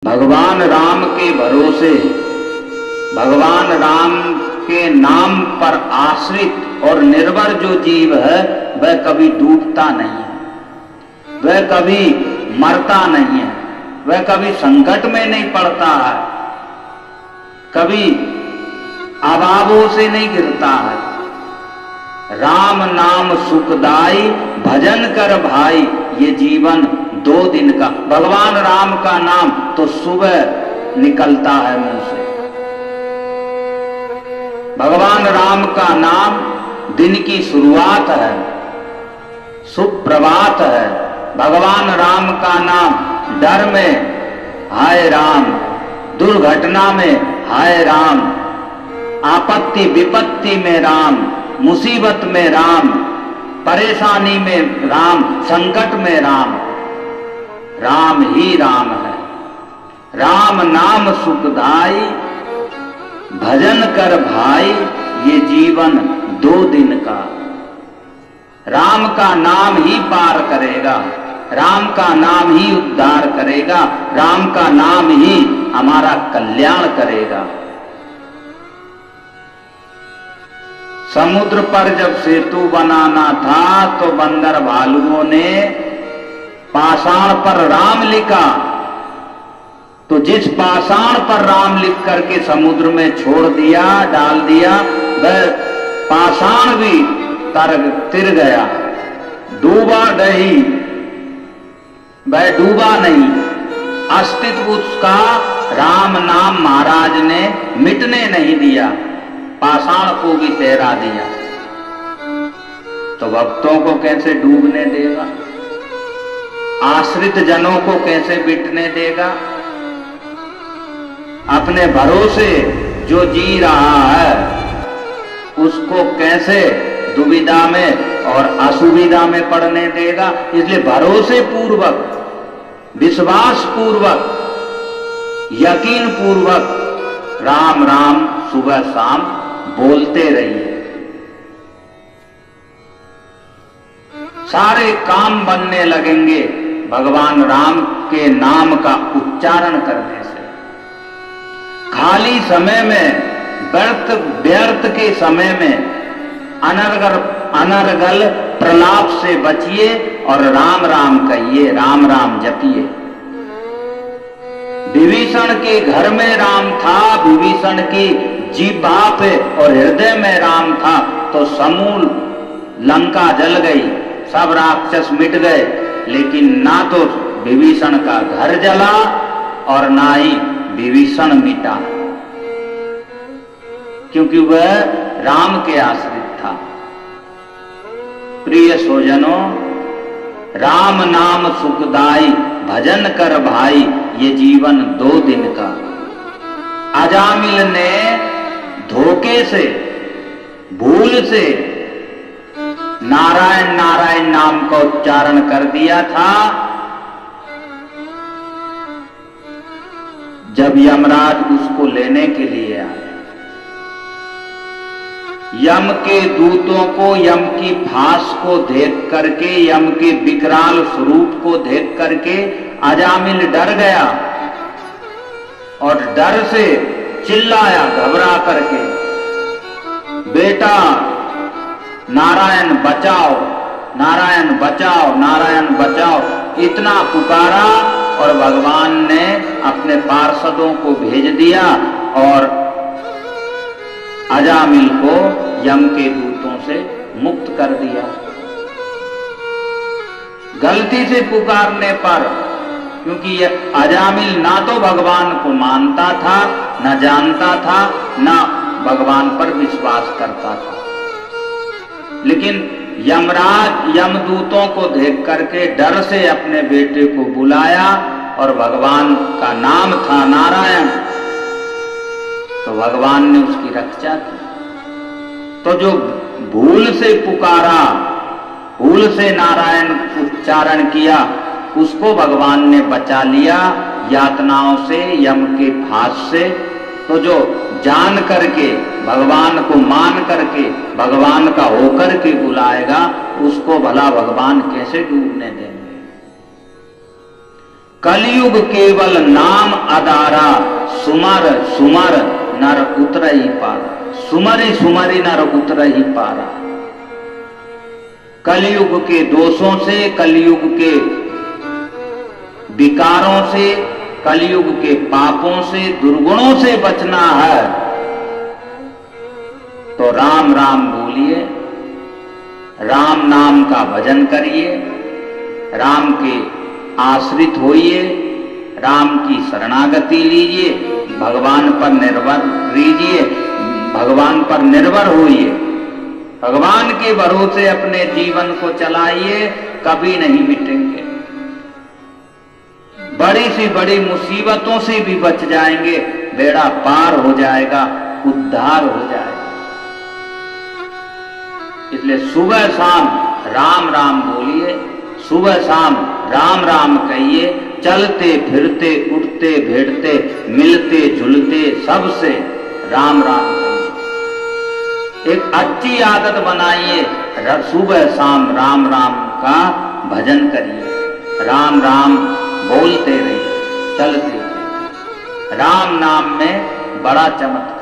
भगवान राम के भरोसे, भगवान राम के नाम पर आश्रित और निर्भर जो जीव है वह कभी डूबता नहीं है, वह कभी मरता नहीं है, वह कभी संकट में नहीं पड़ता है, कभी अभावों से नहीं गिरता है। राम नाम सुखदाई भजन कर भाई, ये जीवन 2 दिन का। भगवान राम का नाम तो सुबह निकलता है मुंह से, भगवान राम का नाम दिन की शुरुआत है, सुप्रभात है। भगवान राम का नाम डर में हाय राम, दुर्घटना में हाय राम, आपत्ति विपत्ति में राम, मुसीबत में राम, परेशानी में राम, संकट में राम, राम ही राम है। राम नाम सुखदाई भजन कर भाई, ये जीवन 2 दिन का। राम का नाम ही पार करेगा, राम का नाम ही उद्धार करेगा, राम का नाम ही हमारा कल्याण करेगा। समुद्र पर जब सेतु बनाना था तो बंदर भालुओं ने पाषाण पर राम लिखा, तो जिस पाषाण पर राम लिख करके समुद्र में छोड़ दिया, डाल दिया, वह पाषाण भी तिर गया, डूबा नहीं, वह डूबा नहीं। अस्तित्व उसका राम नाम महाराज ने मिटने नहीं दिया, पाषाण को भी तैरा दिया। तो भक्तों को कैसे डूबने देगा, आश्रित जनों को कैसे मिटने देगा। अपने भरोसे जो जी रहा है उसको कैसे दुविधा में और असुविधा में पड़ने देगा। इसलिए भरोसे पूर्वक, विश्वास पूर्वक, यकीन पूर्वक राम राम सुबह शाम बोलते रहिए। सारे काम बनने लगेंगे भगवान राम के नाम का उच्चारण करने से। खाली समय में, व्यर्थ के समय में अनर्गल प्रलाप से बचिए और राम राम कहिए, राम राम जपिए। विभीषण के घर में राम था, विभीषण की जीभा पे और हृदय में राम था, तो समूल लंका जल गई, सब राक्षस मिट गए, लेकिन ना तो विभीषण का घर जला और ना ही विभीषण मिटा, क्योंकि वह राम के आश्रित था। प्रिय स्वजनों, राम नाम सुखदाई भजन कर भाई, ये जीवन 2 दिन का। अजामिल ने धोखे से, भूल से नारायण नारायण नाम का उच्चारण कर दिया था। जब यमराज उसको लेने के लिए आए, यम के दूतों को, यम की फांस को देख करके, यम के विकराल स्वरूप को देख करके अजामिल डर गया और डर से चिल्लाया घबरा करके, बेटा नारायण बचाओ, नारायण बचाओ, नारायण बचाओ, इतना पुकारा। और भगवान ने अपने पार्षदों को भेज दिया और अजामिल को यम के दूतों से मुक्त कर दिया। गलती से पुकारने पर, क्योंकि यह अजामिल ना तो भगवान को मानता था, न जानता था, न भगवान पर विश्वास करता था, लेकिन यमराज यमदूतों को देख करके डर से अपने बेटे को बुलाया और भगवान का नाम था नारायण, तो भगवान ने उसकी रक्षा की। तो जो भूल से पुकारा, भूल से नारायण उच्चारण किया, उसको भगवान ने बचा लिया यातनाओं से, यम के फांस से। तो जो जान करके, भगवान को मान करके, भगवान का होकर के बुलाएगा, उसको भला भगवान कैसे डूबने देंगे। कलयुग केवल नाम आधारा, सुमर सुमर नर उतर ही पारा। सुमरी सुमरी नर उतर ही पारा। कलयुग के दोषों से, कलयुग के विकारों से, कलयुग के पापों से, दुर्गुणों से बचना है तो राम राम बोलिए, राम नाम का भजन करिए, राम के आश्रित होइए, राम की शरणागति लीजिए, भगवान पर निर्भर लीजिए, भगवान पर निर्भर होइए, भगवान के भरोसे अपने जीवन को चलाइए, कभी नहीं मिटेंगे। बड़ी सी बड़ी मुसीबतों से भी बच जाएंगे, बेड़ा पार हो जाएगा, उद्धार हो जाएगा। इसलिए सुबह शाम राम राम बोलिए, सुबह शाम राम राम कहिए, चलते फिरते उठते बैठते मिलते जुलते सबसे राम राम कहिए। एक अच्छी आदत बनाइए, सुबह शाम राम राम का भजन करिए, राम राम बोलते रहिए, चलते। राम नाम में बड़ा चमत्कार